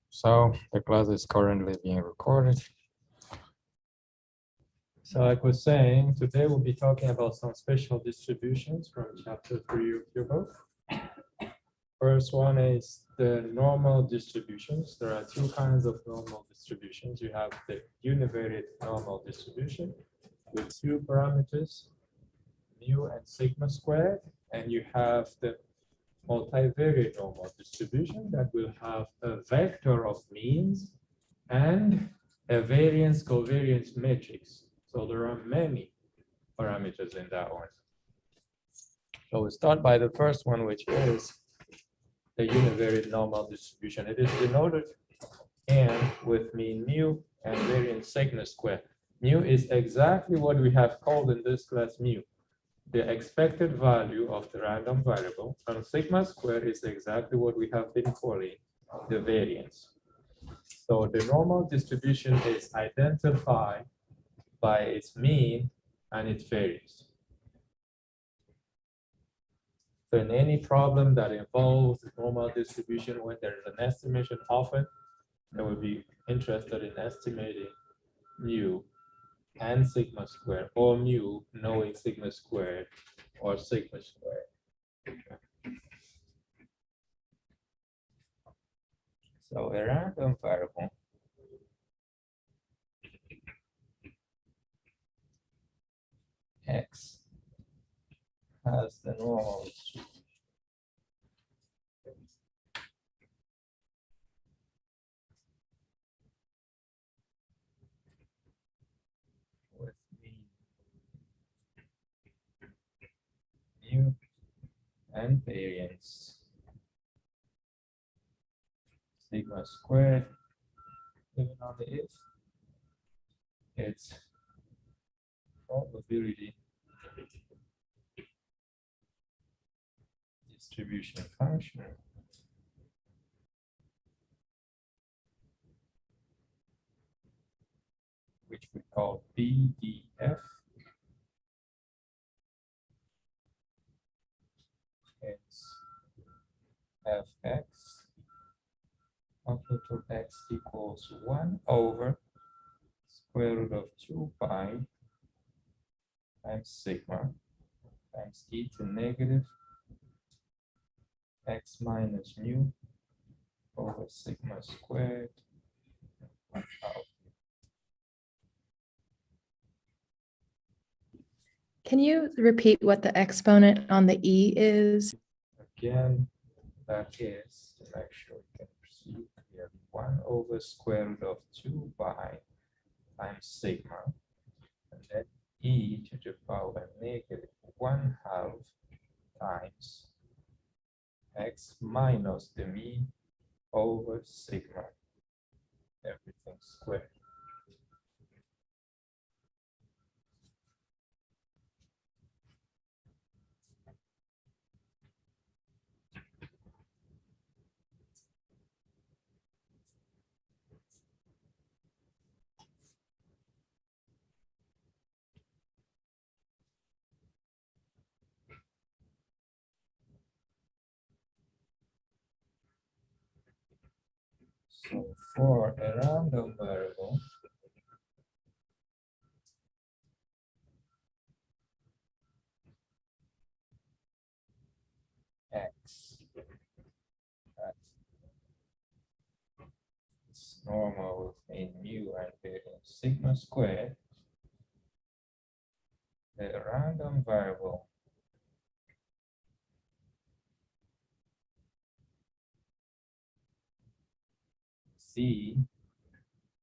So the class is currently being recorded. So like I was saying, today we'll be talking about some special distributions from chapter 3 of your book. First one is the normal distributions. There are two kinds of normal distributions. You have the univariate normal distribution with two parameters, mu and sigma squared, and you have the multivariate normal distribution that will have a vector of means and a variance covariance matrix. So there are many parameters in that one. So we start by the first one, which is the univariate normal distribution. It is denoted and with mean mu and variance sigma squared. Mu is exactly what we have called in this class mu, the expected value of the random variable, and sigma squared is exactly what we have been calling the variance. So the normal distribution is identified by its mean and its variance. So in any problem that involves normal distribution, when there is an estimation often, I will be interested in estimating mu and sigma squared, or mu knowing sigma squared or sigma squared. So a random variable x has the normal distribution with mean mu and variance sigma squared, given on the if, its probability distribution function which we call BDF is fx equal to x equals 1 over square root of 2 pi times sigma times e to negative x minus mu over sigma squared 1 half. Can you repeat what the exponent on the E is? Again, that is, to make sure we can proceed here, 1 over square root of 2 pi times sigma, and then e to the power negative 1 half times x minus the mean over sigma, everything squared. So for a random variable, x, that's normal in mu and variance sigma squared, the random variable z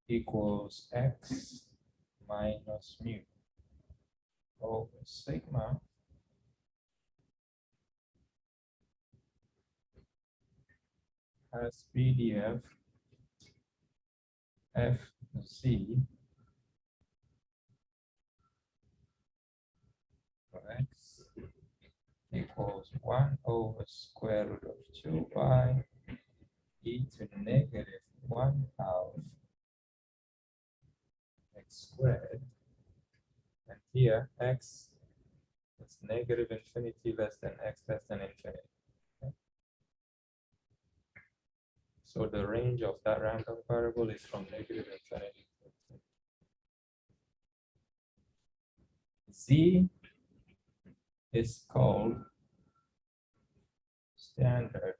equals x minus mu over sigma has BDF fz for x equals 1 over square root of 2 pi e to negative 1 half x squared, and here x is negative infinity less than x less than infinity. Okay. So the range of that random variable is from negative infinity. Z is called standard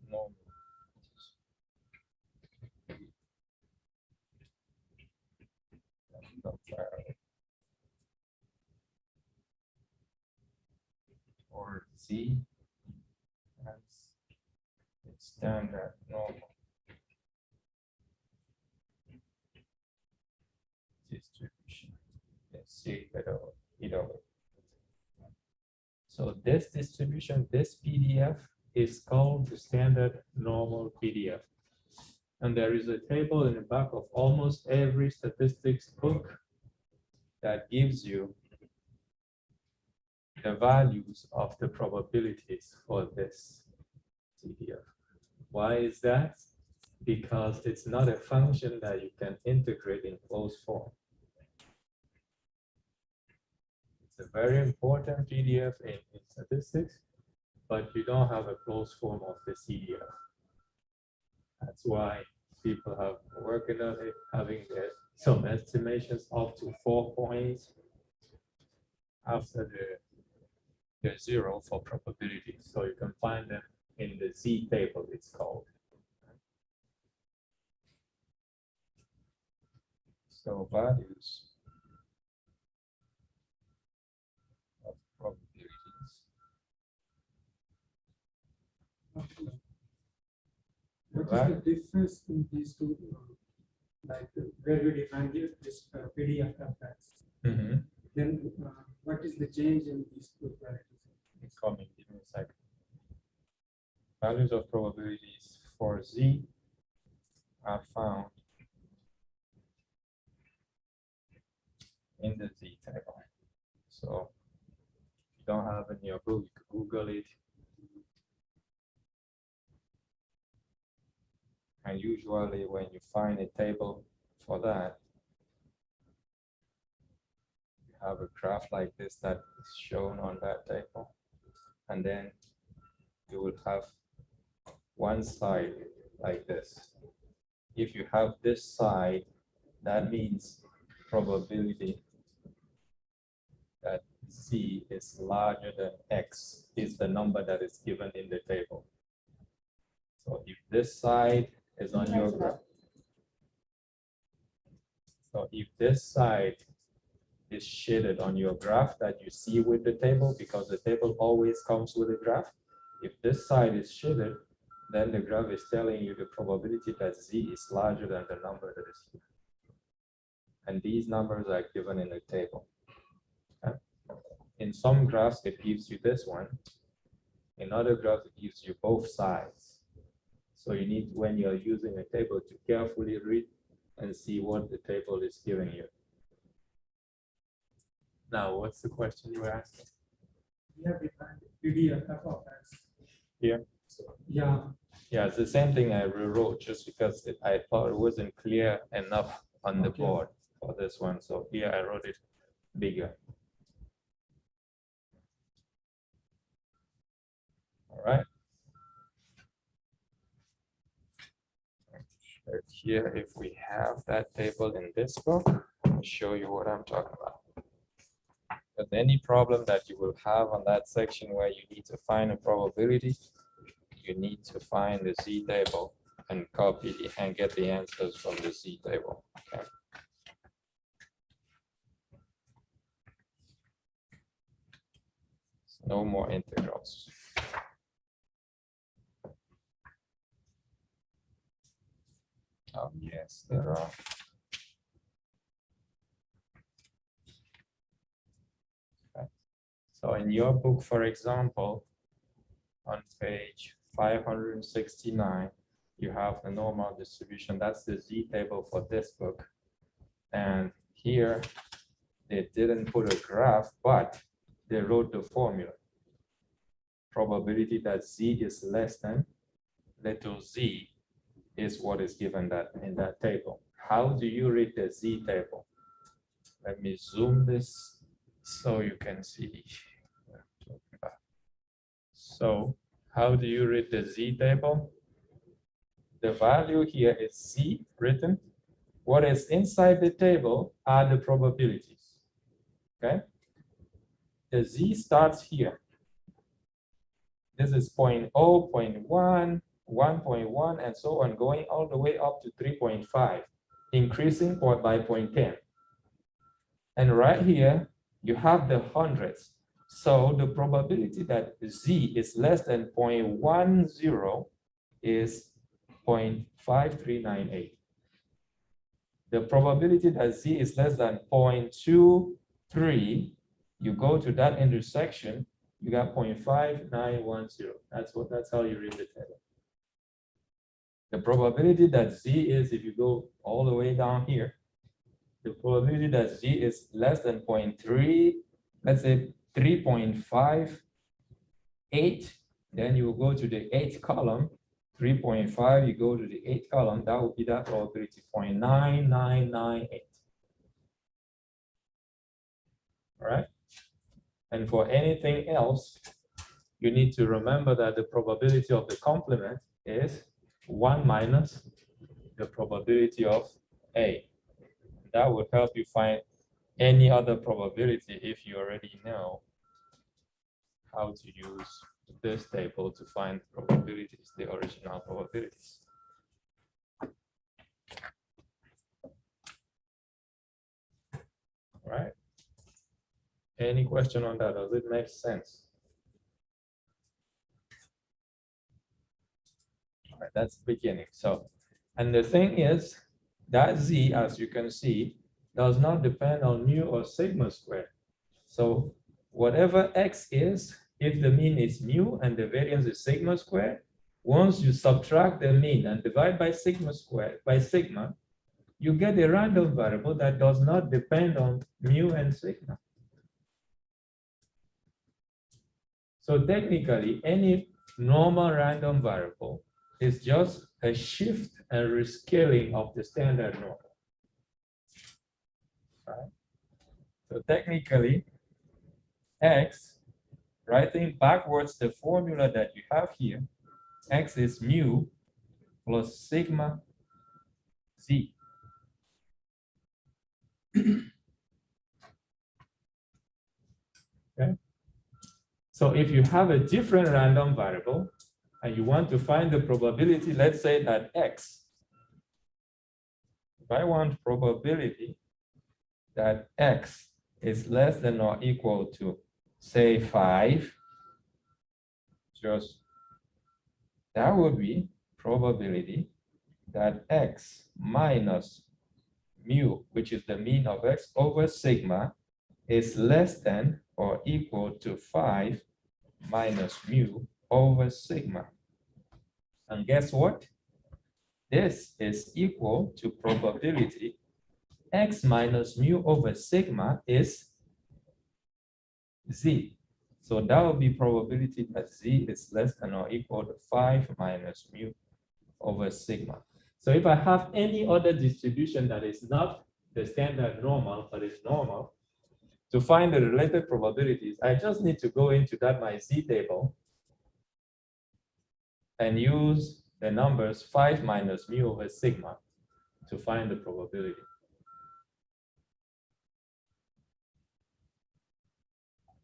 normal. Or Z as its standard normal distribution. Let's see either way. So this distribution, this PDF is called the standard normal PDF. And there is a table in the back of almost every statistics book that gives you the values of the probabilities for this PDF. Why is that? Because it's not a function that you can integrate in closed form. It's a very important PDF in statistics, but you don't have a closed form of the CDF. That's why people have been working on it, having some estimations up to 4 points after the zero for probability. So you can find them in the Z table, it's called. So values of probabilities. What is the difference in these two? Like where we define this PDF effects. Then what is the change in these two values? It's coming, give me a second. Values of probabilities for Z are found in the Z table. So if you don't have it in your book, you can Google it. And usually when you find a table for that, you have a graph like this that is shown on that table. And then you will have one side like this. If you have this side, that means probability that Z is larger than X is the number that is given in the table. So if this side is on your graph, so if this side is shaded on your graph that you see with the table, because the table always comes with a graph, if this side is shaded, then the graph is telling you the probability that Z is larger than the number that is here. And these numbers are given in the table. Okay? In some graphs, it gives you this one. In other graphs, it gives you both sides. So you need, when you're using a table, to carefully read and see what the table is giving you. Now, what's the question you were asking? We have defined PDF f of x. Here? Yeah. Yeah, it's the same thing I rewrote just because I thought it wasn't clear enough on the Okay. board for this one. So here I wrote it bigger. All right. Here, if we have that table in this book, I'll show you what I'm talking about. But any problem that you will have on that section where you need to find a probability, you need to find the Z table and copy and get the answers from the Z table. Okay. No more integrals. Oh, yes, there are. Okay. So in your book, for example, on page 569, you have the normal distribution. That's the Z table for this book. And here, they didn't put a graph, but they wrote the formula. Probability that Z is less than little z is what is given that in that table. How do you read the Z table? Let me zoom this so you can see. So How do you read the Z table? The value here is Z written. What is inside the table are the probabilities. Okay? The Z starts here. This is 0.0, 0.1, 1.1, and so on, going all the way up to 3.5, increasing by 0.10. And right here, you have the hundreds. So the probability that Z is less than 0.10 is 0.5398. The probability that Z is less than 0.23, you go to that intersection, you got 0.5910. That's how you read the table. The probability that Z is, if you go all the way down here, the probability that Z is less than 0.3, let's say 3.58, then you will go to the 8th column. 3.5, you go to the 8th column, that would be that probability, 0.9998. All right? And for anything else, you need to remember that the probability of the complement is 1 minus the probability of A. That would help you find any other probability if you already know how to use this table to find probabilities, the original probabilities. All right. Any question on that? Does it make sense? All right, that's the beginning. So, and the thing is that Z, as you can see, does not depend on mu or sigma squared. So whatever X is, if the mean is mu and the variance is sigma squared, once you subtract the mean and divide by sigma squared, by sigma, you get a random variable that does not depend on mu and sigma. So technically, any normal random variable is just a shift and rescaling of the standard normal. Right? So technically, X, writing backwards the formula that you have here, X is mu plus sigma Z. Okay. So if you have a different random variable and you want to find the probability, let's say that X, if I want probability that X is less than or equal to, say, 5, just that would be probability that X minus mu, which is the mean of X over sigma, is less than or equal to 5 minus mu over sigma. And guess what? This is equal to probability X minus mu over sigma is Z. So that will be probability that Z is less than or equal to 5 minus mu over sigma. So if I have any other distribution that is not the standard normal, but is normal, to find the related probabilities, I just need to go into that my Z table and use the numbers 5 minus mu over sigma to find the probability.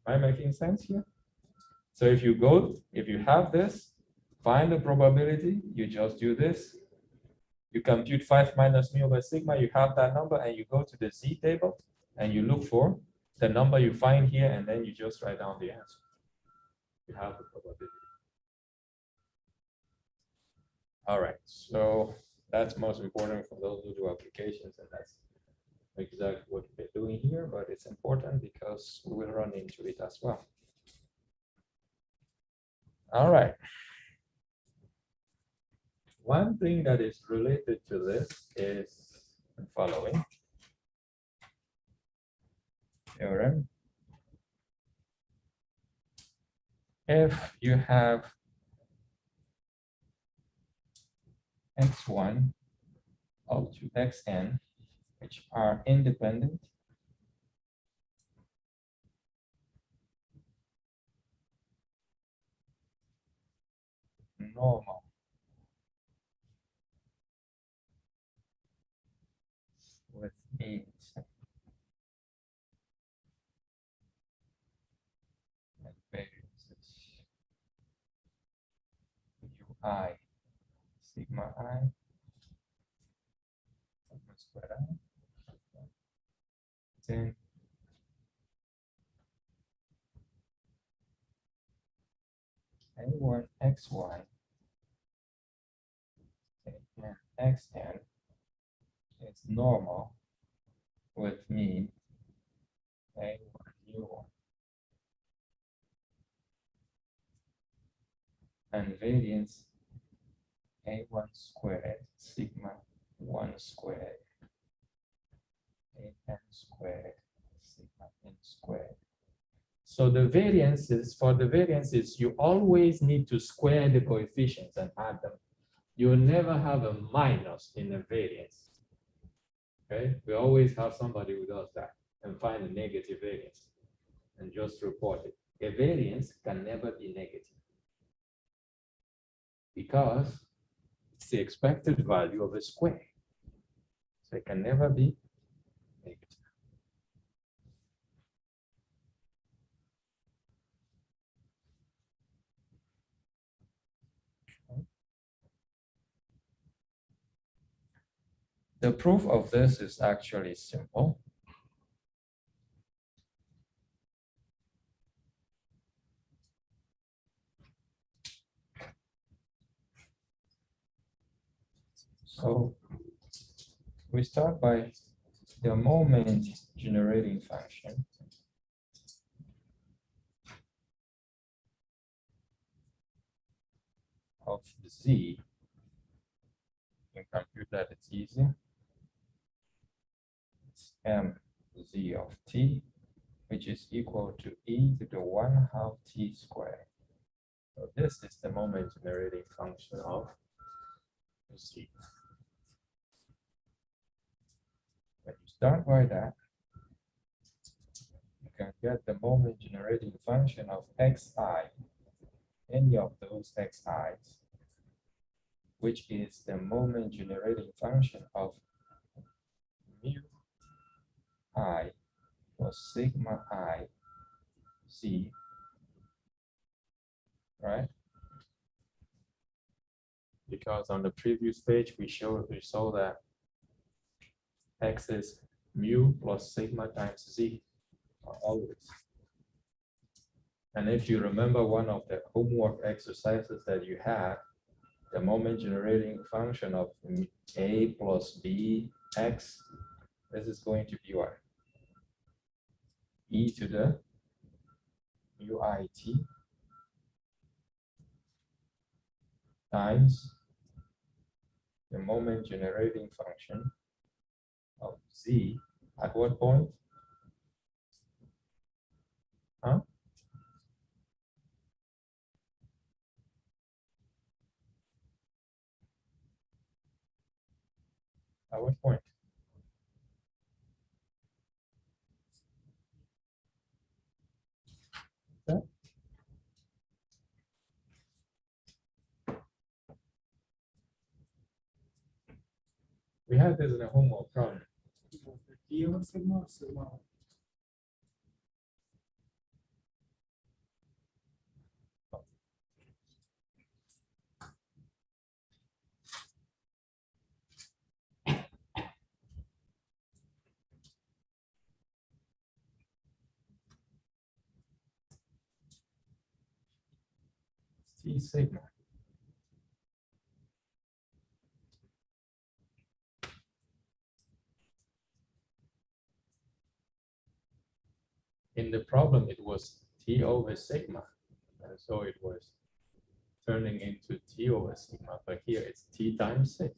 Am I making sense here? So if you have this, find the probability, you just do this. You compute 5 minus mu over sigma, you have that number, and you go to the Z table and you look for the number you find here, and then you just write down the answer. You have the probability. All right, so that's most important for those who do applications, and that's exactly what we're doing here, but it's important because we will run into it as well. All right. One thing that is related to this is the following theorem. If you have x1 up to xn, which are independent, normal with means and variances ui sigma I sigma squared I, then a1 xy and xn is normal with mean a1 u1 and variance a1 squared sigma 1 squared an squared sigma n squared. So the variances, for the variances, you always need to square the coefficients and add them. You will never have a minus in a variance. Okay, we always have somebody who does that and find a negative variance and just report it. A variance can never be negative because it's the expected value of a square. So it can never be negative. The proof of this is actually simple. So we start by the moment generating function of z. You can compute that, it's easy. It's mz of t, which is equal to e to the 1/2 t squared. So this is the moment generating function of z. When you start by that, you can get the moment generating function of xi, any of those xi's, which is the moment generating function of mu I plus sigma I z, right? Because on the previous page we saw that x is mu plus sigma times z always. And if you remember one of the homework exercises that you had, the moment generating function of a plus b x, this is going to be what? E to the mu I t times the moment generating function of z at what point? Huh? At what point? Okay. We had this in a homework problem. T over sigma or sigma? T sigma. In the problem, it was T over sigma. And so it was turning into T over sigma, but here it's T times 6.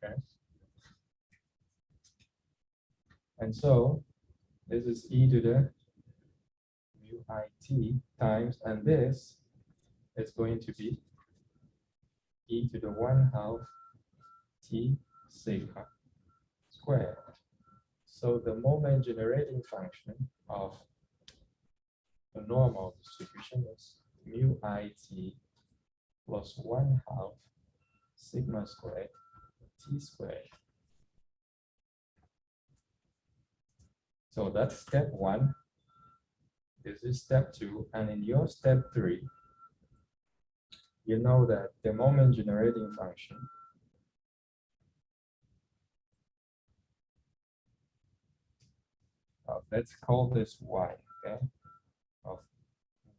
Okay. And so this is e to the mu I t times, and this is going to be e to the 1/2 t sigma squared. So the moment generating function of the normal distribution is mu I t plus 1/2 sigma squared t squared. So that's step 1. This is step 2. And in your step 3, you know that the moment generating function let's call this y, okay, of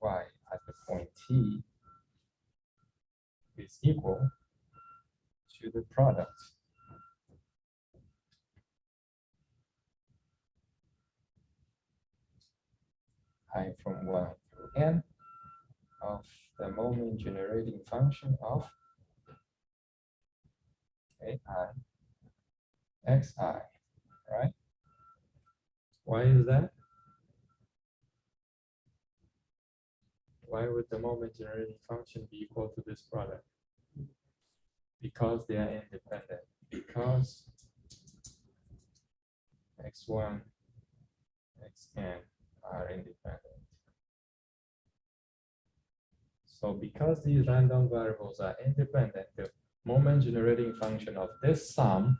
y at the point t is equal to the product I from 1 through n of the moment generating function of ai xi, right? Why is that? Why would the moment generating function be equal to this product? Because they are independent. Because x1, xn are independent. So because these random variables are independent, the moment generating function of this sum,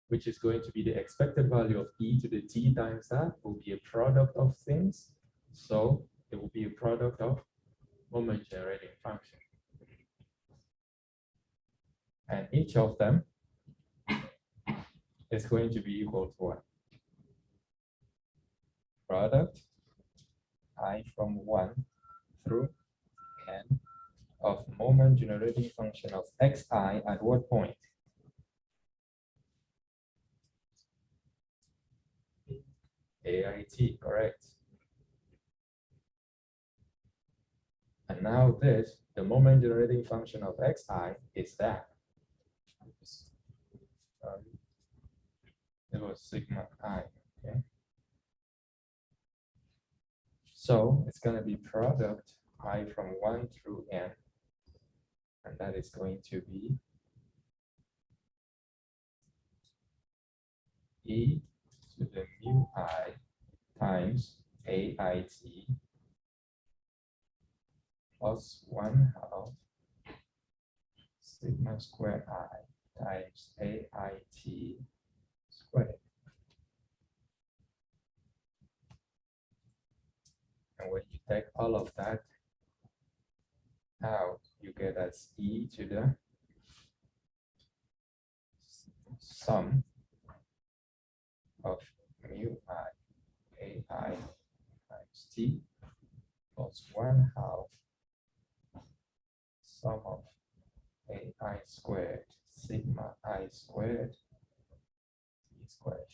which is going to be the expected value of e to the t times that, will be a product of things. So it will be a product of moment generating function. And each of them is going to be equal to what? Product I from 1 through n of moment generating function of xi at what point? AIT, correct. And now this, the moment generating function of xi is that. It was sigma I, okay? So it's going to be product I from 1 through n, and that is going to be e to the mu I times AIT plus 1/2 sigma square I times AIT squared. And when you take all of that out, you get as e to the sum of mu I AI times t plus 1/2 sum of AI squared sigma I squared t squared.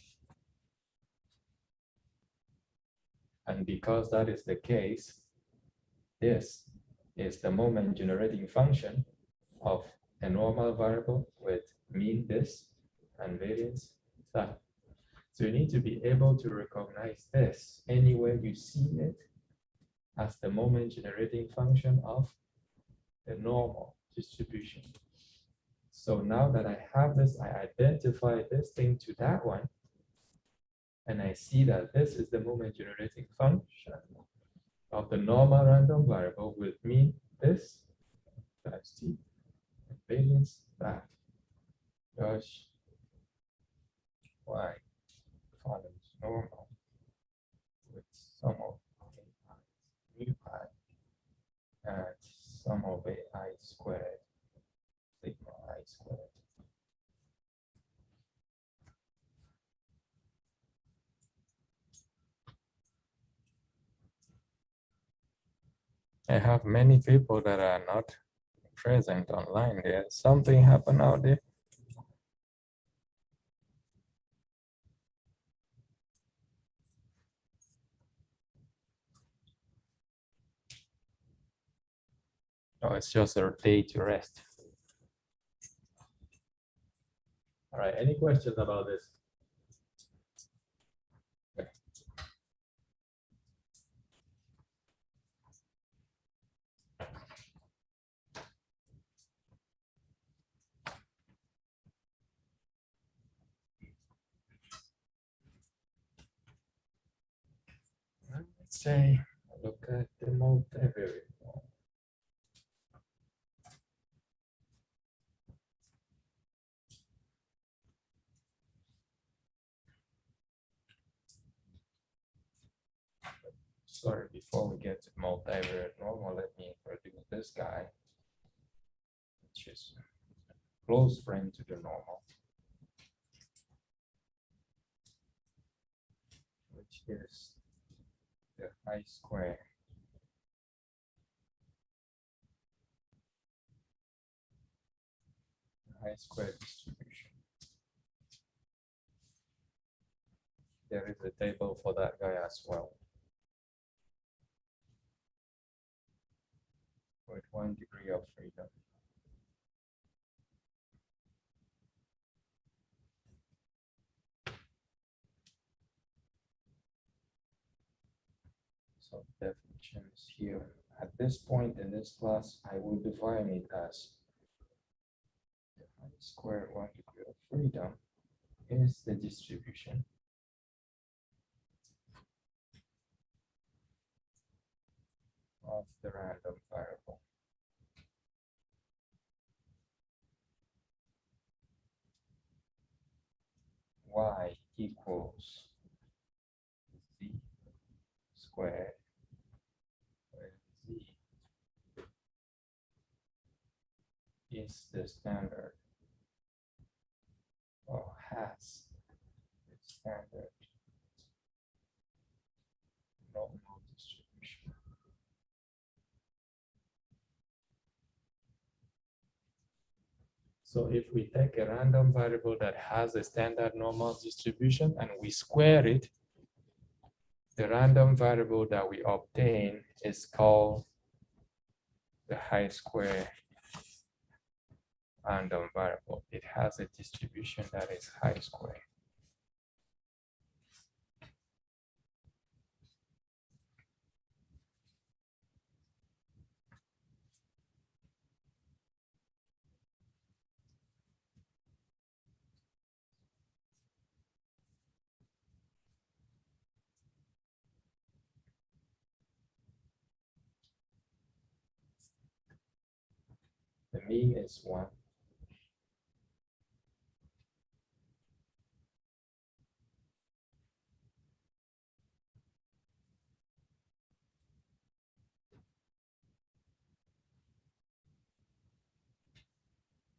And because that is the case, this is the moment generating function of a normal variable with mean this and variance that. So you need to be able to recognize this anywhere you see it as the moment generating function of the normal distribution. So now that I have this, I identify this thing to that one, and I see that this is the moment generating function of the normal random variable with mean this times t and variance that. Gosh, y follows normal with sum of mu I and sum of ai squared sigma I squared. I have many people that are not present online there. Something happened out there. Oh, it's just a day to rest. All right, any questions about this? Okay. Let's say, look at the multivariate. sorry, before we get to multivariate normal, let me introduce this guy, which is a close friend to the normal, which is the chi-square distribution. There is a table for that guy as well, with 1 degree of freedom. So definition is here. At this point in this class, I will define it as the square 1 degree of freedom is the distribution of the random variable y equals z squared, where z is the standard or has the standard normal distribution. So if we take a random variable that has a standard normal distribution and we square it, the random variable that we obtain is called the chi-square random variable. It has a distribution that is chi-square. The mean is 1.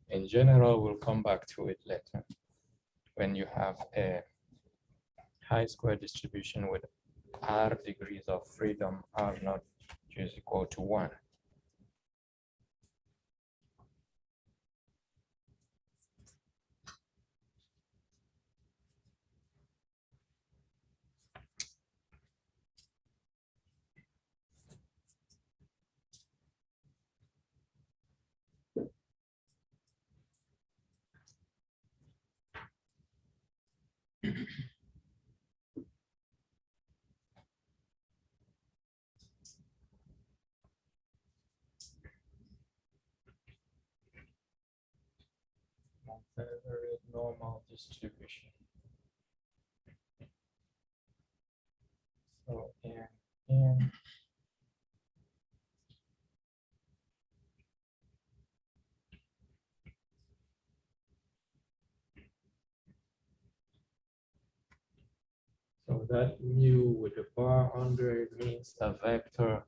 In general, we'll come back to it later. When you have a chi-square distribution with r degrees of freedom, r not is equal to 1. Multivariate normal distribution. So and so that mu with the bar under it means a vector.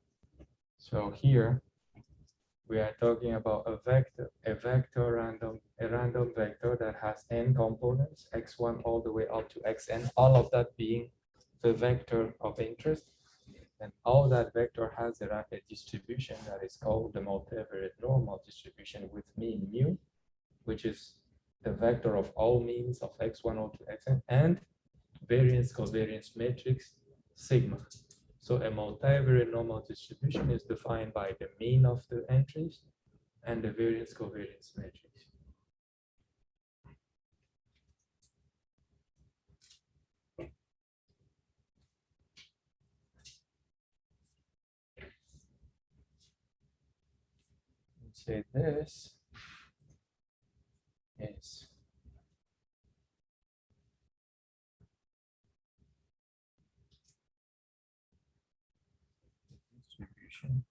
So here we are talking about a random vector that has n components, x1 all the way up to xn, all of that being the vector of interest. And all that vector has a distribution that is called the multivariate normal distribution with mean mu, which is the vector of all means of x1 all to xn, and variance covariance matrix sigma. So a multivariate normal distribution is defined by the mean of the entries and the variance covariance matrix. Let's say this is distribution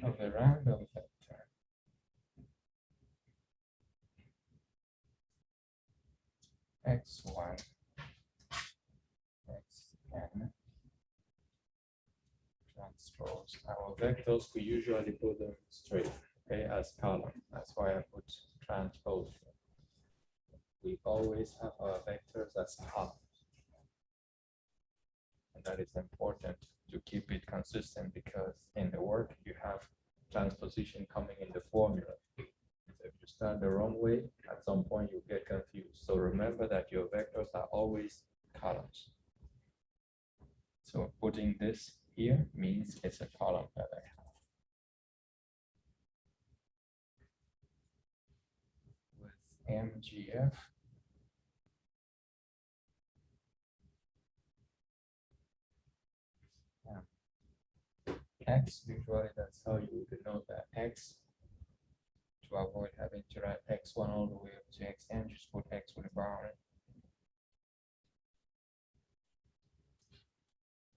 of a random vector x1 rows. Our vectors, we usually put them straight, okay, as column. That's why I put transpose. We always have our vectors as columns. And that is important to keep it consistent because in the work you have transposition coming in the formula. So if you start the wrong way, at some point you get confused. So remember that your vectors are always columns. So putting this here means it's a column that I have. With MGF, X, usually that's how you would know that X, to avoid having to write X1 all the way up to Xn, just put X with a bar on it.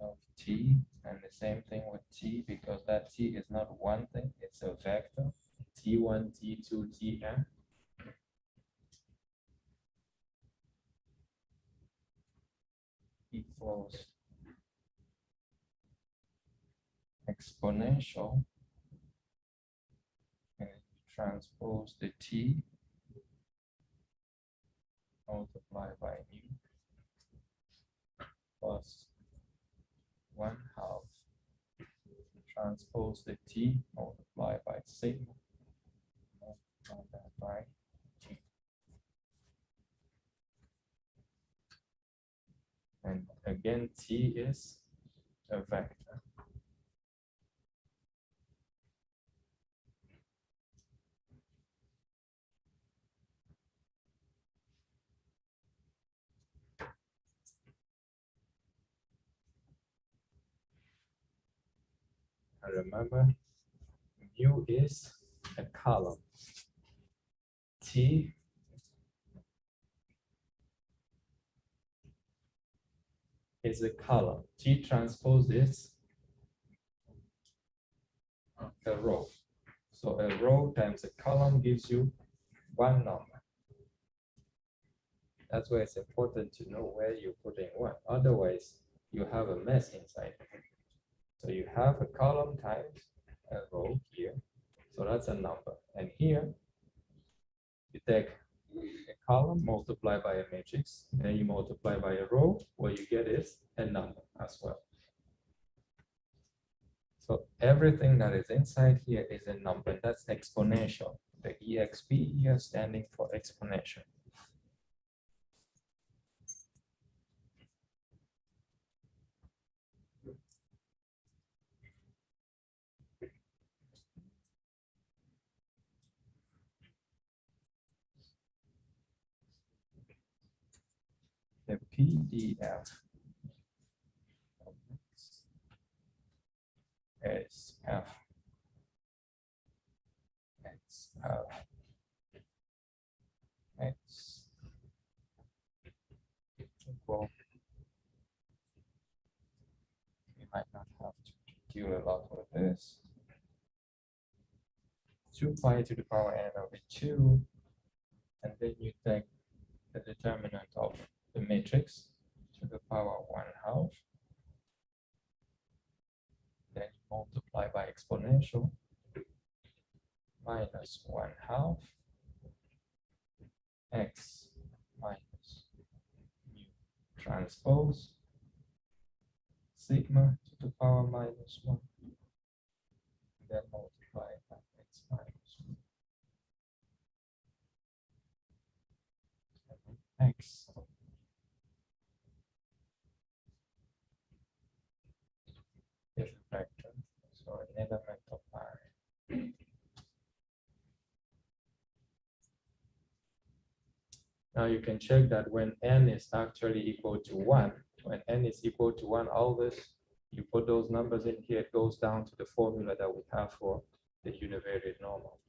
Of T, and the same thing with T, because that T is not one thing, it's a vector, T1, T2, Tn. Equals exponential, and transpose the T multiplied by mu plus 1/2 transpose the T multiplied by sigma multiplied that by G. And again, T is a vector. And remember, mu is a column. T is a column. T transpose is a row. So a row times a column gives you one number. That's why it's important to know where you're putting what. Otherwise, you have a mess inside. So you have a column times a row here. So that's a number. And here, you take a column, multiply by a matrix, then you multiply by a row, what you get is a number as well. So everything that is inside here is a number, and that's exponential. The EXP here standing for exponential. The PDF of this is F X of X equal. You might not have to deal a lot with this. 2 pi to the power n over 2, and then you take the determinant of the matrix to the power 1/2. Then you multiply by exponential minus 1/2 x minus mu transpose sigma to the power minus 1. Then multiply by x minus 1. X is a vector, so an element of R. Now you can check that when n is actually equal to 1, when n is equal to 1, all this, you put those numbers in here, it goes down to the formula that we have for the univariate normal.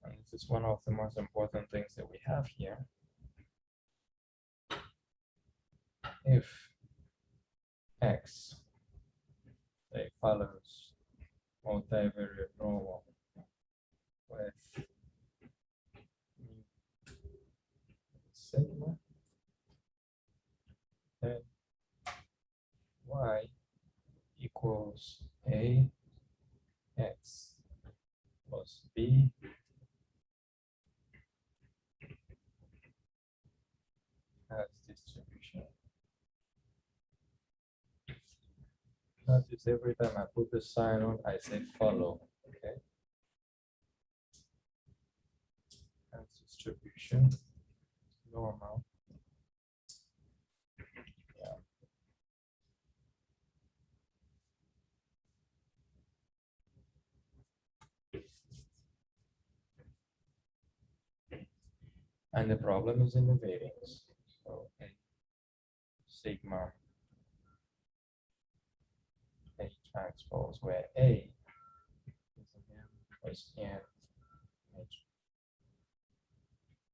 And this is one of the most important things that we have here. If X, it follows multivariate normal with sigma, then y equals a x plus b as distribution. Notice every time I put the sign on, I say follow. Okay. As distribution, normal. Yeah. And the problem is in the variance. So sigma A transpose, where A is n matrix.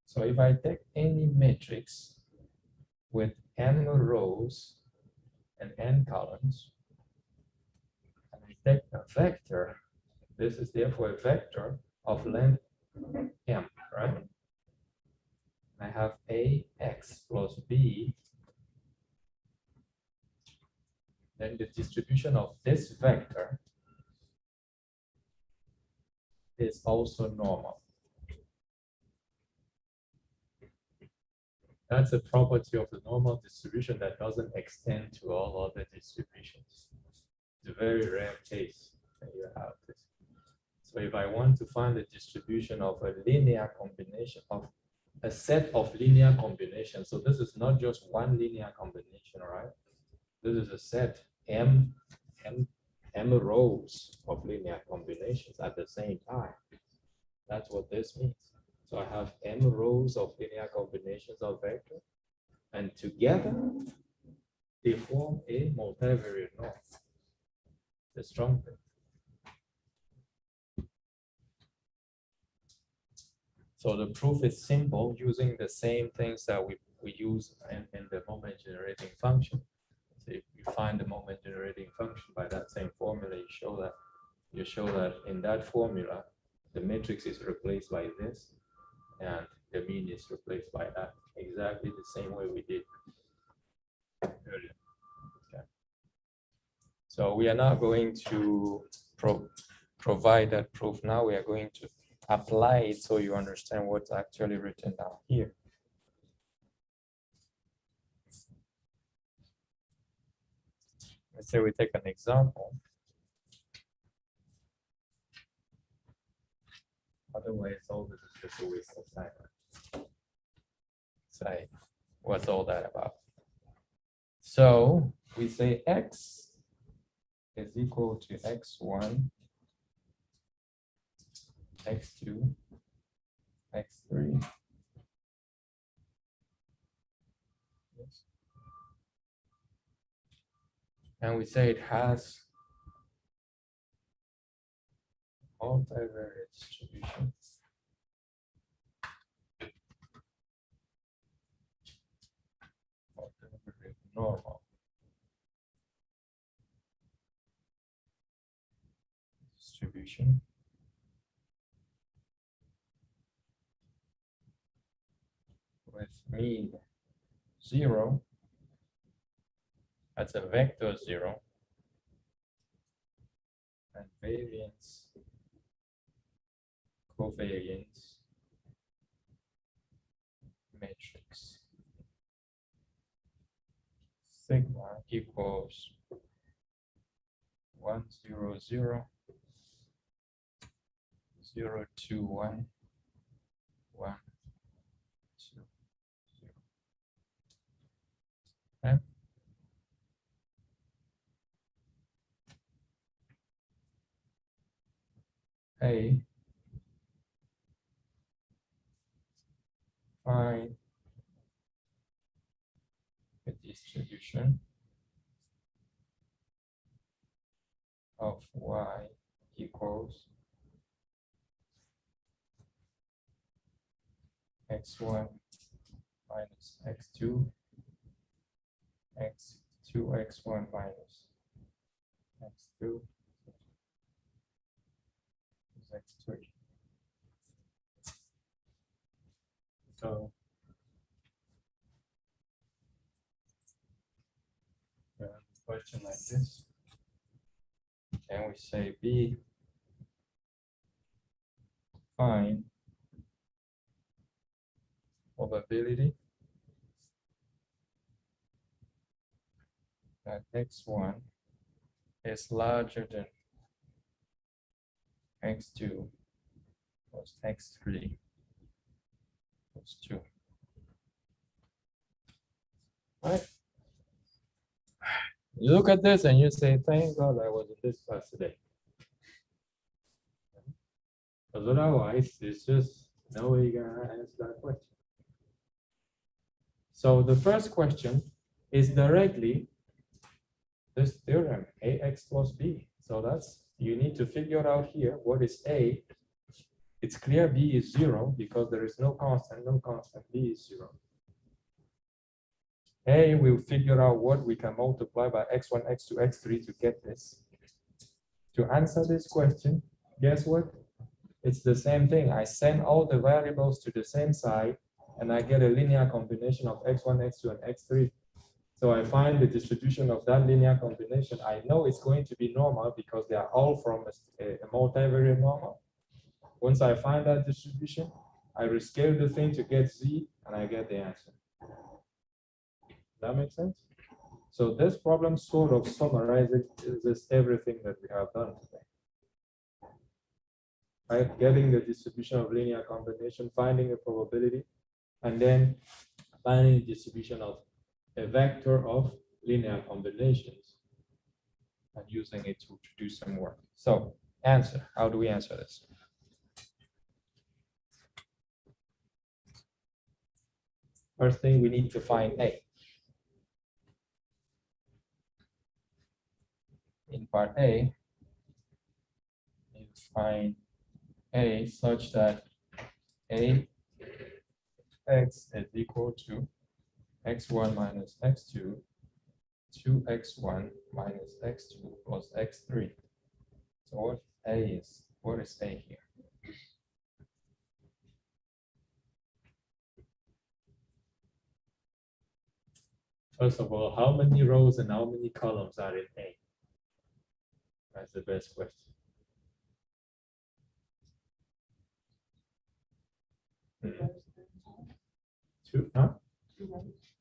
So if I take any matrix with n rows and n columns, and I take a vector, this is therefore a vector of length m, right? I have ax plus b, then the distribution of this vector is also normal. That's a property of the normal distribution that doesn't extend to all other distributions. It's a very rare case that you have this. So if I want to find the distribution of a linear combination of a set of linear combinations, so this is not just one linear combination, right? This is a set m rows of linear combinations at the same time. That's what this means. So I have m rows of linear combinations of vectors, and together they form a multivariate norm. The strong thing. So the proof is simple, using the same things that we use in the moment generating function. So if you find the moment generating function by that same formula, you show that in that formula, the matrix is replaced by this, and the mean is replaced by that, exactly the same way we did earlier. Okay. So we are not going to provide that proof now. We are going to apply it so you understand what's actually written down here. Let's say we take an example. Otherwise, all this is just a waste of time. Say, what's all that about? So we say x is equal to x1, x2, x3. Yes. And we say it has multivariate distribution. Multivariate normal distribution. With mean 0, that's a vector 0, and variance, covariance matrix sigma equals 1, 0, 0, 0, 2, 1, 1, 2, 0. Okay. A, find the distribution of y equals x1 minus x2, 2x1 minus x2 is x3. So question like this, and we say B, find probability that x1 is larger than x2 plus x3 plus 2. Right? You look at this and you say, thank God I was in this class today. Because otherwise, it's just no way you're gonna answer that question. So the first question is directly this theorem, ax plus b. So that's, you need to figure out here what is a. It's clear b is 0 because there is no constant, b is 0. A, we'll figure out what we can multiply by x1, x2, x3 to get this. To answer this question, guess what? It's the same thing. I send all the variables to the same side and I get a linear combination of x1, x2, and x3. So I find the distribution of that linear combination. I know it's going to be normal because they are all from a multivariate normal. Once I find that distribution, I rescale the thing to get z and I get the answer. That makes sense? So this problem sort of summarizes everything that we have done today. Right? Getting the distribution of linear combination, finding a probability, and then finding the distribution of a vector of linear combinations and using it to do some work. So answer, how do we answer this? First thing, we need to find A. In part A, you find A such that A x is equal to x1 minus x2, 2x1 minus x2 plus x3. So what A is, what is A here? First of all, how many rows and how many columns are in A? That's the best question. Two, huh?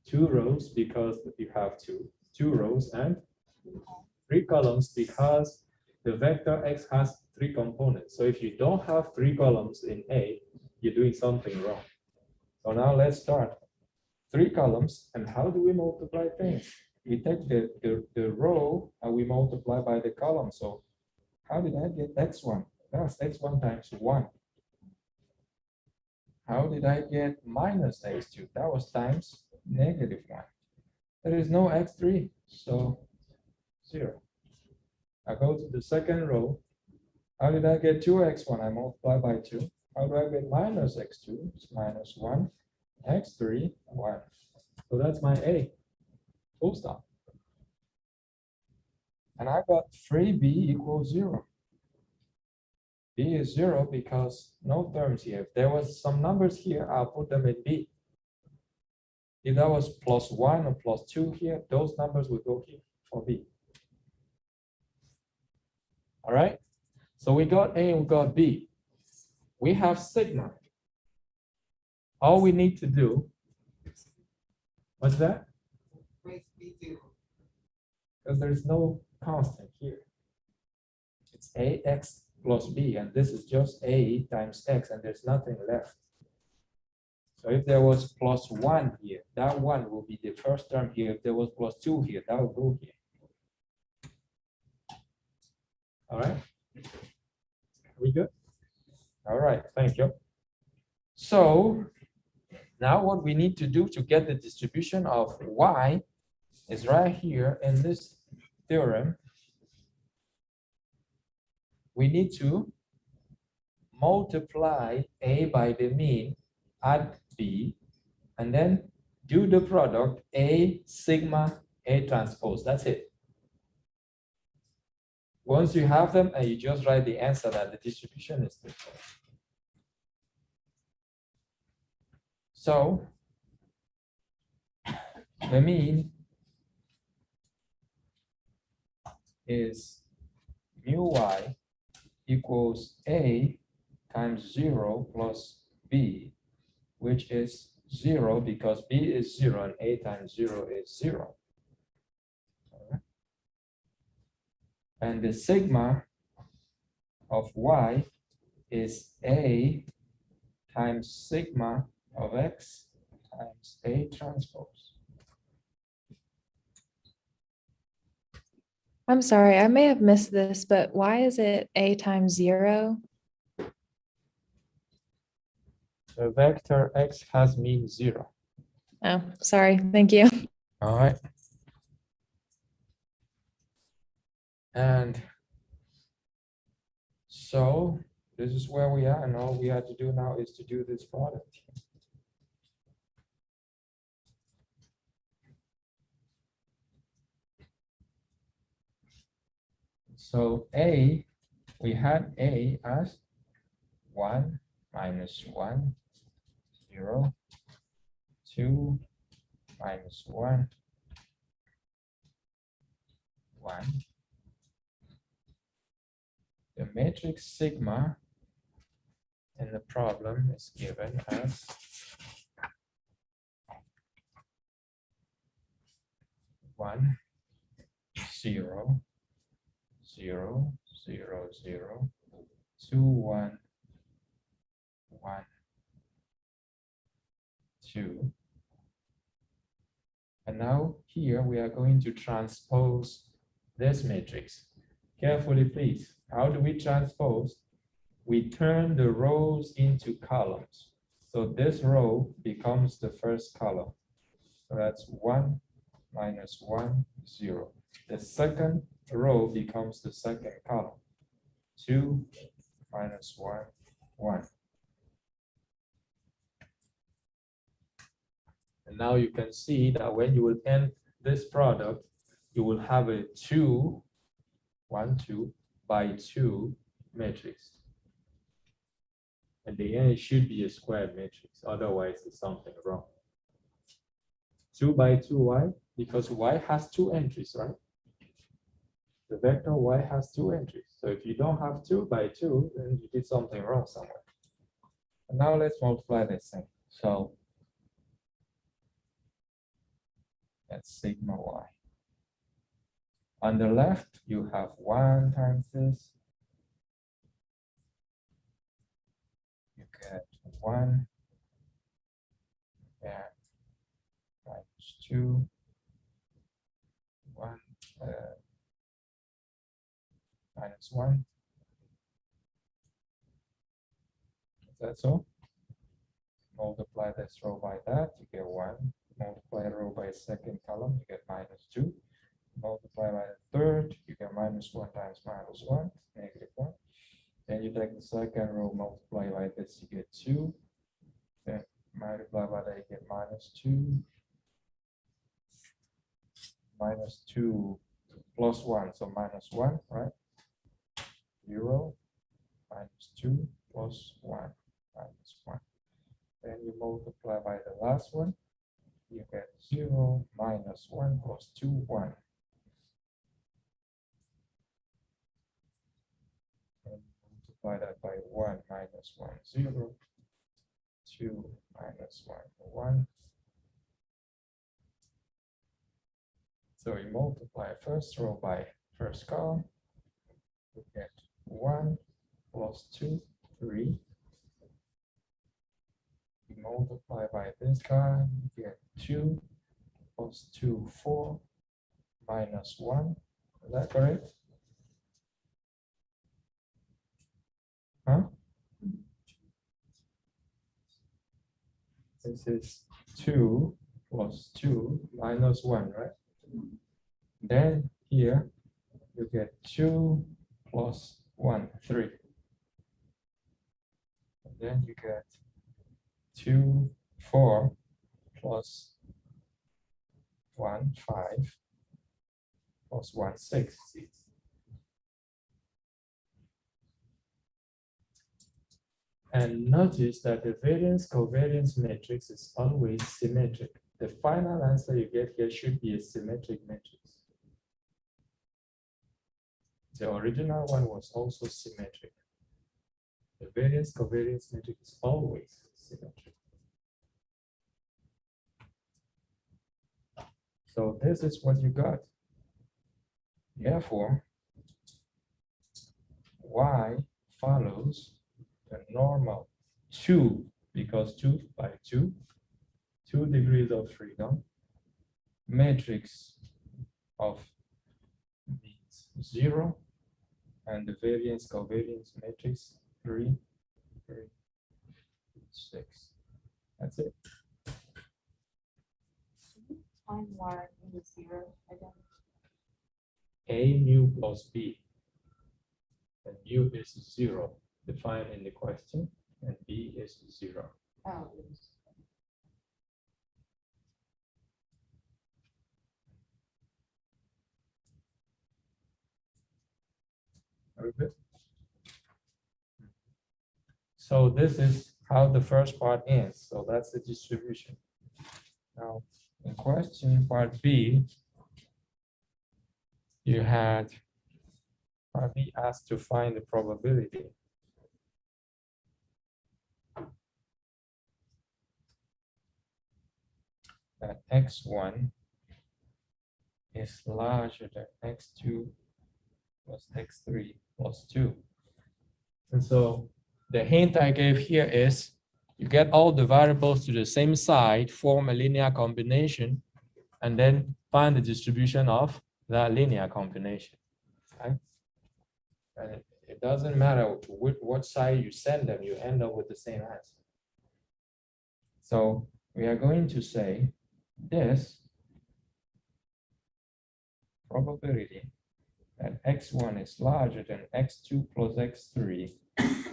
2 rows because you have two rows and 3 columns because the vector x has 3 components. So if you don't have 3 columns in A, you're doing something wrong. So now let's start. 3 columns, and how do we multiply things? We take the row and we multiply by the column. So how did I get x1? That's x1 times 1. How did I get minus x2? That was times negative 1. There is no x3, so 0. I go to the second row. How did I get 2x1? I multiply by 2. How do I get minus x2? It's minus 1, x3, 1. So that's my A. Full stop. And I got 3b equals 0. B is 0 because no terms here. If there was some numbers here, I'll put them in B. If that was plus 1 or plus 2 here, those numbers will go here for B. All right? So we got A and we got B. We have sigma. All we need to do, what's that? Because there's no constant here. It's AX plus B, and this is just A times X, and there's nothing left. So if there was plus 1 here, that 1 will be the first term here. If there was plus 2 here, that will go here. All right? Are we good? All right, thank you. So now what we need to do to get the distribution of Y is right here in this theorem. We need to multiply A by the mean, add B, and then do the product A sigma A transpose, that's it. Once you have them and you just write the answer that the distribution is different. So the mean is mu y equals A times 0 plus B, which is 0 because B is 0 and A times 0 is 0. And the sigma of y is A times sigma of x times A transpose. I'm sorry, I may have missed this, but why is it A times 0? The vector x has mean 0. Oh, sorry. Thank you. All right. And so this is where we are, and all we have to do now is to do this product. So A, we had A as 1 minus 1, 0, 2 minus 1, 1. The matrix sigma in the problem is given as 1, 0, 0, 0, 0, 2, 1, 1, 2. And now here we are going to transpose this matrix. Carefully, please. How do we transpose? We turn the rows into columns. So this row becomes the first column. So that's 1 minus 1, 0. The second row becomes the second column. 2 minus 1, 1. And now you can see that when you will end this product, you will have a 2, 1, 2 by 2 matrix. At the end, it should be a squared matrix. Otherwise, there's something wrong. 2 by 2, why? Because y has 2 entries, right? The vector y has 2 entries. So if you don't have 2 by 2, then you did something wrong somewhere. And now let's multiply this thing. So that's sigma y. On the left, you have 1 times this. You get 1 and minus 2, 1, minus 1. Is that so? Multiply this row by that, you get 1. Multiply a row by a second column, you get minus 2. Multiply by the third, you get minus 1 times minus 1, negative 1. Then you take the second row, multiply by this, you get 2. Then multiply by that, you get minus 2. Minus 2 plus 1, so minus 1, right? 0, minus 2 plus 1, minus 1. Then you multiply by the last one, you get 0 minus 1 plus 2, 1. And multiply that by 1 minus 1, 0, 2 minus 1, 1. So we multiply first row by first column, we get 1 plus 2, 3. We multiply by this guy, you get 2 plus 2, 4, minus 1. Is that correct? Huh? This is 2 plus 2 minus 1, right? Then here you get 2 plus 1, 3. And then you get 2, 4 plus 1, 5. plus 1, 6. And notice that the variance covariance matrix is always symmetric. The final answer you get here should be a symmetric matrix. The original one was also symmetric. The variance covariance matrix is always symmetric. So this is what you got. Therefore, y follows the normal 2, because 2 by 2, 2 degrees of freedom, matrix of means 0, and the variance covariance matrix 3, 3, 6. That's it. Find y in 0 again. A mu plus b. And mu is 0, defined in the question, and b is 0. Oh, Very good. So this is how the first part ends. So that's the distribution. Now, in question part B, you had part B asked to find the probability. That x1 is larger than x2 plus x3 plus 2. And so the hint I gave here is you get all the variables to the same side, form a linear combination, and then find the distribution of that linear combination. Right? And it doesn't matter what side you send them, you end up with the same answer. So we are going to say this probability that x1 is larger than x2 plus x3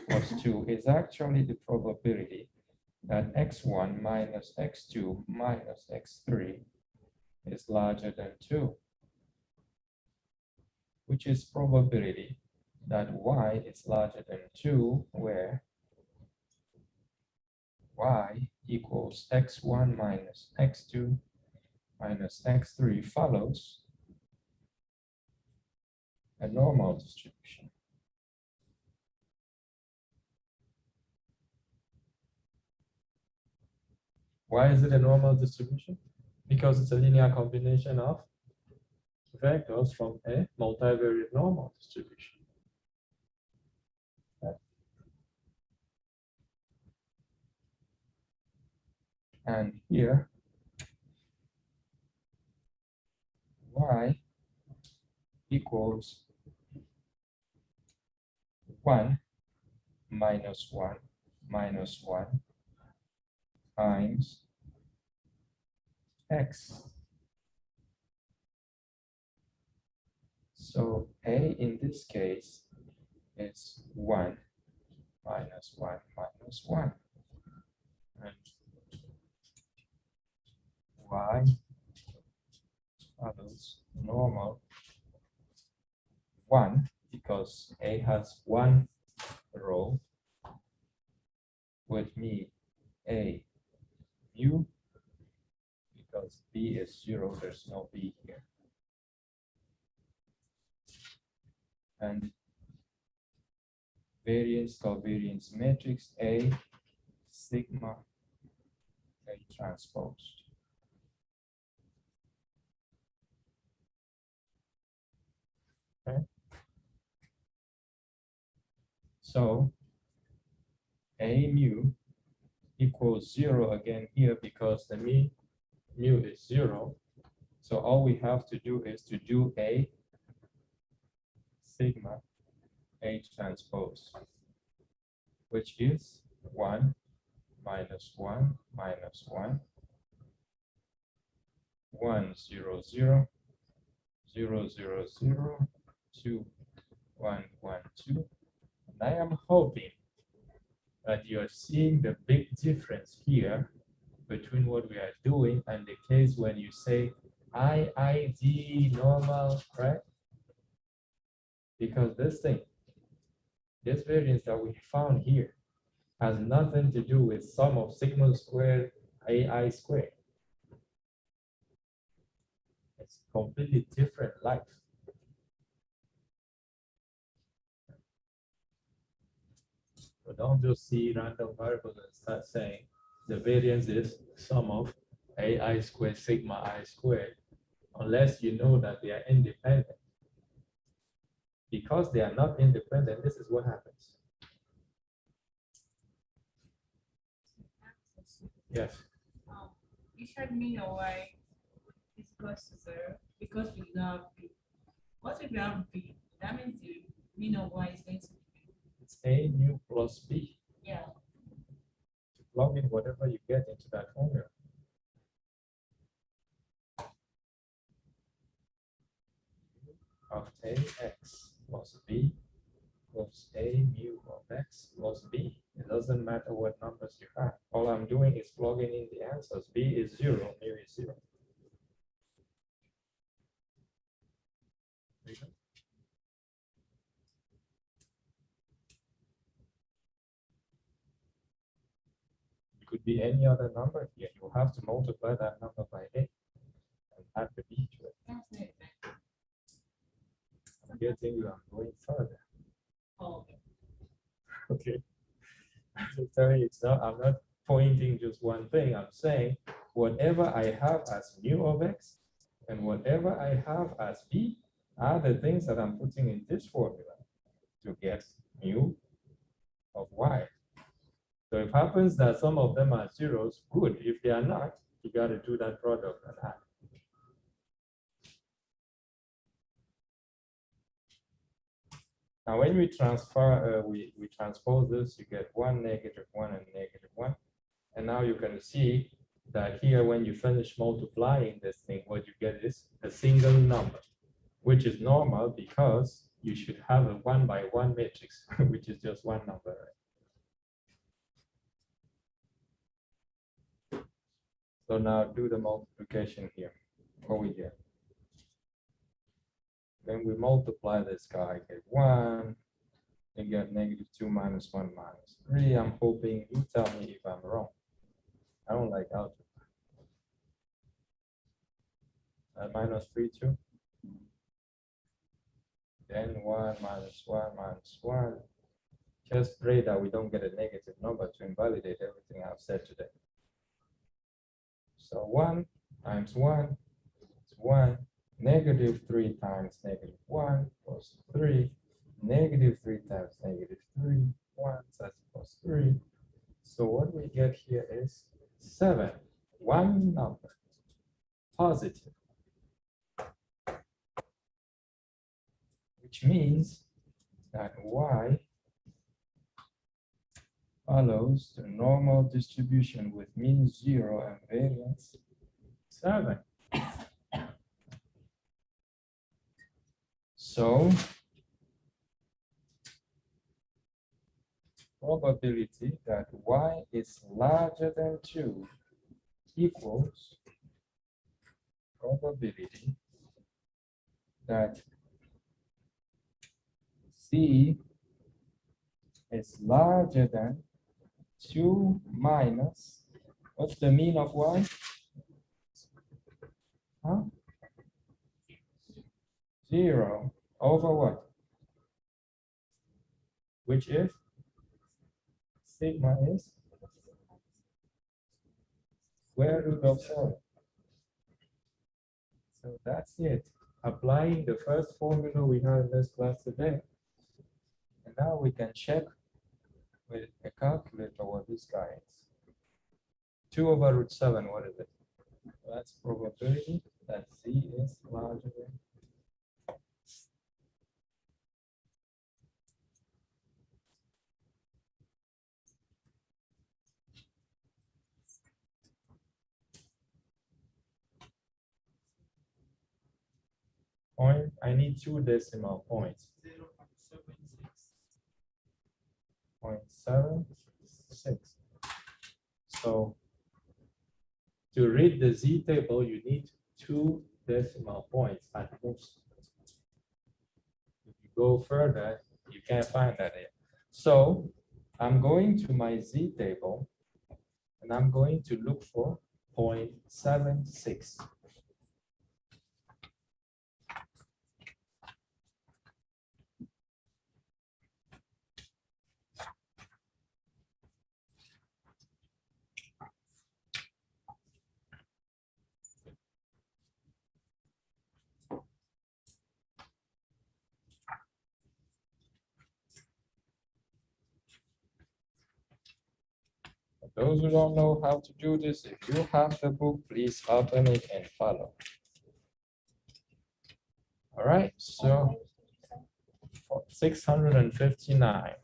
plus 2 is actually the probability that x1 minus x2 minus x3 is larger than 2, which is probability that y is larger than 2, where y equals x1 minus x2 minus x3 follows a normal distribution. Why is it a normal distribution? Because it's a linear combination of vectors from a multivariate normal distribution. Okay. And here, y equals 1 minus 1 minus 1 times x. So a in this case is 1 minus 1 minus 1. And y follows normal 1, because a has 1 row with me a mu, because b is 0, there's no b here. And variance covariance matrix A sigma A transpose. Okay. So A mu equals 0 again here, because the mu is 0. So all we have to do is to do a sigma A transpose, which is 1 minus 1 minus 1, 1 0 0 0 0 0 2 1 1 2. And I am hoping that you are seeing the big difference here between what we are doing and the case when you say IID normal, right? Because this variance that we found here has nothing to do with sum of sigma squared AI squared. It's completely different life. So don't just see random variables and start saying the variance is sum of AI squared sigma I squared, unless you know that they are independent. Because they are not independent, this is what happens. Yes. You said mean or y is equals to 0 because we do not have b. What if we have b? That means the mean of y is going to be b. It's A mu plus B. Yeah. Plug in whatever you get into that formula. Of AX plus B plus A mu of X plus B. It doesn't matter what numbers you have. All I'm doing is plugging in the answers. B is 0, mu is 0. It could be any other number here. You have to multiply that number by A and add the B to it. That's it. I'm getting you, I'm going further. Oh, Okay. I'm telling you, it's not, I'm not pointing just one thing. I'm saying whatever I have as mu of X and whatever I have as B are the things that I'm putting in this formula to get mu of Y. So it happens that some of them are zeros, good. If they are not, you got to do that product and add. Now, when we transfer, we transpose this, you get 1, -1, and -1. And now you can see that here, when you finish multiplying this thing, what you get is a single number, which is normal because you should have a 1 by 1 matrix, which is just one number, right? So now do the multiplication here over here. When we multiply this guy, I get 1, and get -2 minus 1 minus 3. I'm hoping you tell me if I'm wrong. I don't like algebra. Minus 3 too. Then 1 minus 1 minus 1. Just pray that we don't get a negative number to invalidate everything I've said today. So 1 times 1 is 1. -3 times -1 plus 3. -3 times -3, 1, so that's plus 3. So what we get here is 7, one number, positive. Which means that Y follows the normal distribution with mean 0 and variance 7. So probability that Y is larger than 2 equals probability that C is larger than 2 minus, what's the mean of Y? Huh? 0 over what? Which is? Sigma is square root of 7. So that's it. Applying the first formula we had in this class today. And now we can check with a calculator what this guy is. 2 over root 7, what is it? That's probability that C is larger than. Point, I need 2 decimal points. 0.76. So to read the Z table, you need 2 decimal points at most. If you go further, you can't find that here. So I'm going to my Z table and I'm going to look for 0.76. Those who don't know how to do this, if you have the book, please open it and follow. All right, so 659.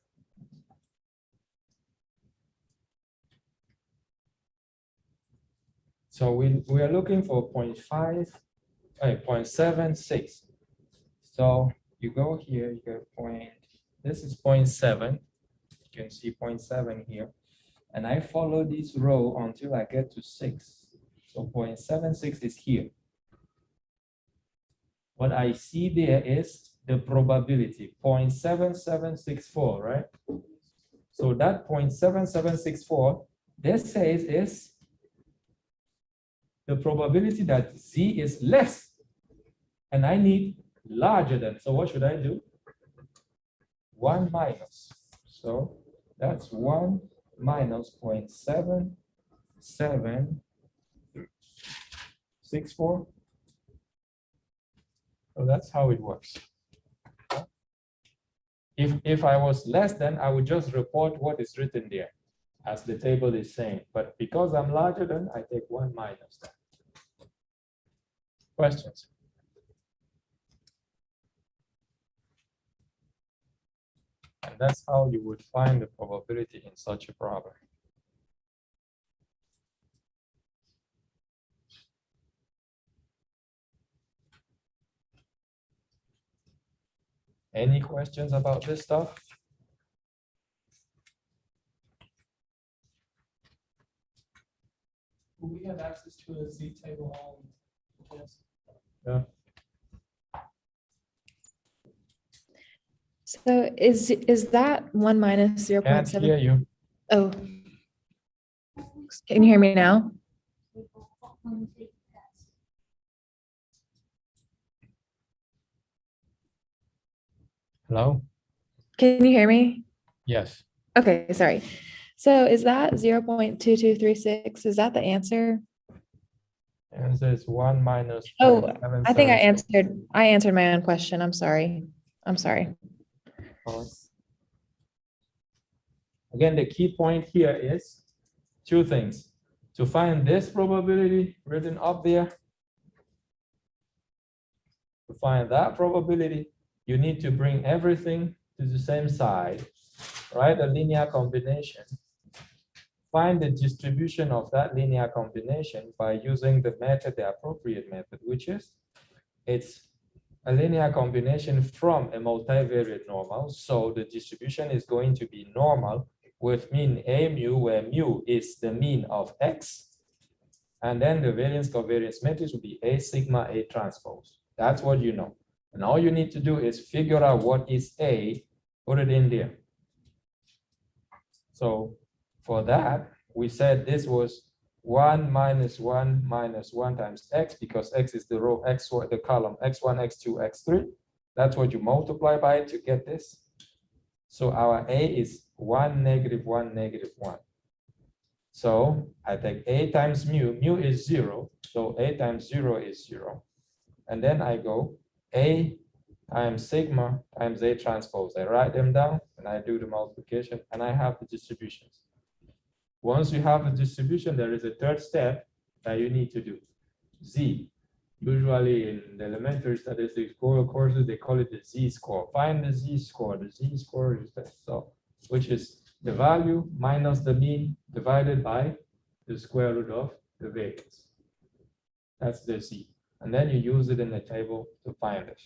So we are looking for 0.76. So you go here, you get this is 0.7. You can see 0.7 here. And I follow this row until I get to 6. So 0.76 is here. What I see there is the probability, 0.7764, right? So that 0.7764, this says is the probability that Z is less. And I need larger than. So what should I do? 1 minus. So that's 1 minus 0.7764. So that's how it works. If I was less than, I would just report what is written there as the table is saying. But because I'm larger than, I take 1 minus that. Questions? And that's how you would find the probability in such a problem. Any questions about this stuff? Will we have access to a Z table on this? Yeah. So is that 1 minus Can't 0.7? hear you. Oh. Can you hear me now? Hello? Can you hear me? Yes. Okay, sorry. So is that 0.2236? Is that the answer? Answer is 1 minus. Oh, I think 0.77. I answered my own question. I'm sorry. I'm sorry. Again, the key point here is 2 things. To find this probability written up there, to find that probability, you need to bring everything to the same side, write a linear combination, find the distribution of that linear combination by using the method, the appropriate method, which is, it's a linear combination from a multivariate normal. So the distribution is going to be normal with mean A mu, where mu is the mean of X. And then the variance covariance matrix will be A sigma A transpose. That's what you know. And all you need to do is figure out what is A, put it in there. So for that, we said this was 1 minus 1 minus 1 times X, because X is the row, X, the column, X1, X2, X3. That's what you multiply by to get this. So our A is 1, negative 1, negative 1. So I take A times mu, mu is 0. So A times 0 is 0. And then I go A times sigma times A transpose. I write them down and I do the multiplication and I have the distributions. Once you have the distribution, there is a third step that you need to do. Z. Usually in the elementary statistics courses, they call it the Z-score. Find the Z-score. The Z-score is that, so, which is the value minus the mean divided by the square root of the variance. That's the Z. And then you use it in the table to find it.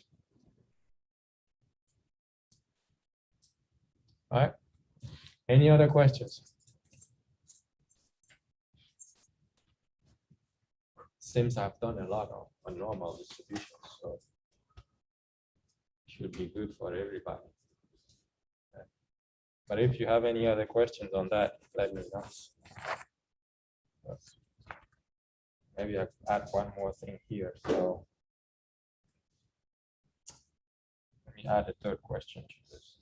All right. Any other questions? Seems I've done a lot on normal distribution, so should be good for everybody. But if you have any other questions on that, let me know. Maybe I add one more thing here. So let me add a third question to this.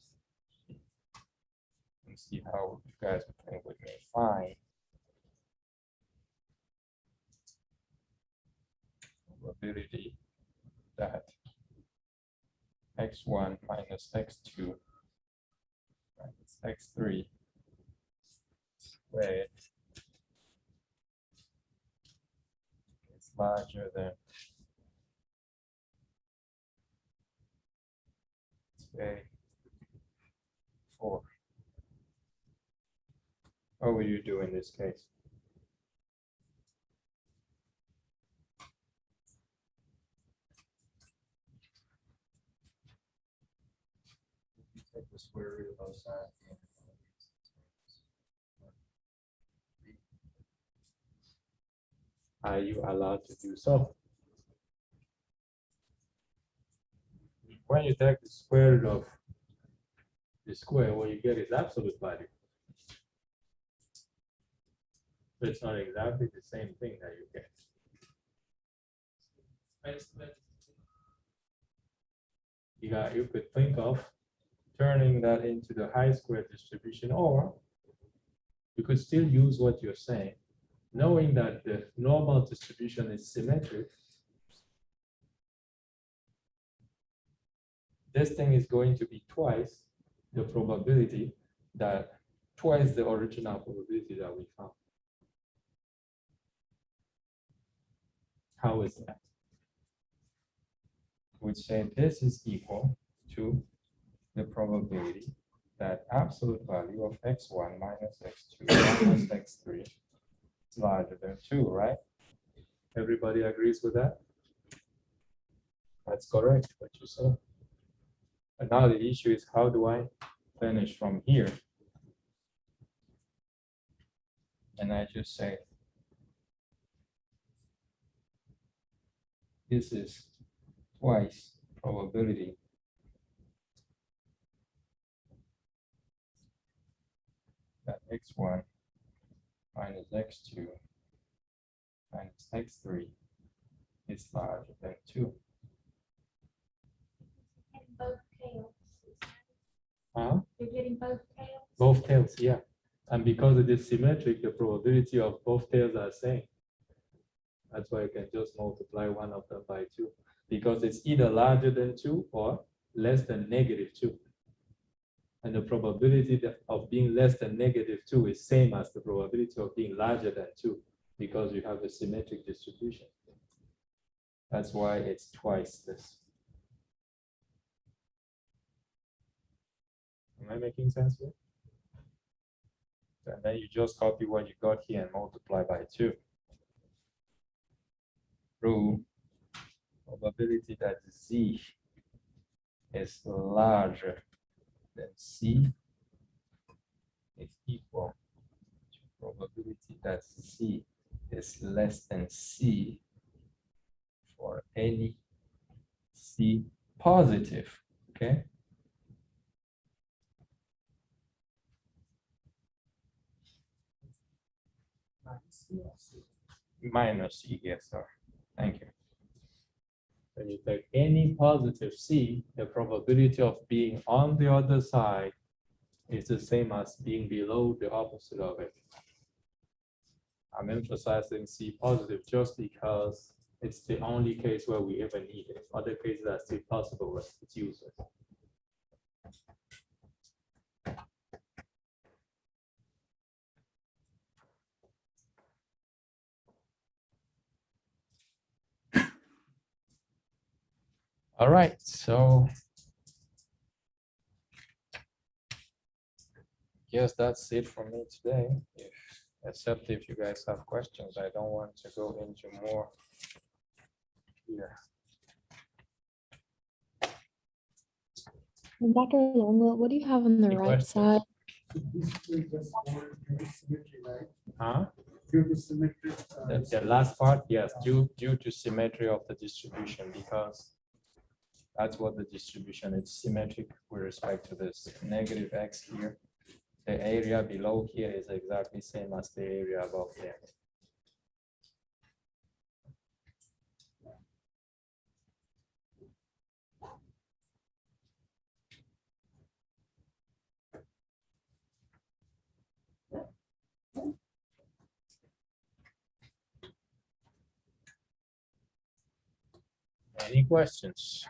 And see how you guys are playing with me. Fine. Probability that x1 minus x2 minus x3 squared is larger than say 4. What will you do in this case? Take the square root of both sides. Are you allowed to do so? When you take the square root of the square, what you get is absolute value. But it's not exactly the same thing that you get. You could think of turning that into the high square distribution, or you could still use what you're saying, knowing that the normal distribution is symmetric. This thing is going to be twice the probability that, twice the original probability that we found. How is that? We'd say this is equal to the probability that absolute value of x1 minus x2 minus x3 is larger than 2, right? Everybody agrees with that? That's correct, what you said. And now the issue is, how do I finish from here? And I just say, this is twice probability that x1 minus x2 minus x3 is larger than 2. Both tails. Huh? You're getting both tails. Both tails, yeah. And because it is symmetric, the probability of both tails are same. That's why you can just multiply one of them by 2, because it's either larger than 2 or less than -2. And the probability of being less than -2 is same as the probability of being larger than 2, because you have a symmetric distribution. That's why it's twice this. Am I making sense here? And then you just copy what you got here and multiply by 2. Rule, probability that Z is larger than C is equal to probability that Z is less than C for any C positive, okay? Minus C, yes, sir. Thank you. When you take any positive C, the probability of being on the other side is the same as being below the opposite of it. I'm emphasizing C positive just because it's the only case where we ever need it. Other cases are still possible, but it's useless. All right, so yes, that's it for me today. Except if you guys have questions, I don't want to go into more here. Dr. Longo, what do you have on the Any right questions? side? This is just one symmetry, right? Huh? due to symmetric. The last part, yes, due to symmetry of the distribution, because that's what the distribution is, symmetric with respect to this negative x here. The area below here is exactly same as the area above there. Any questions?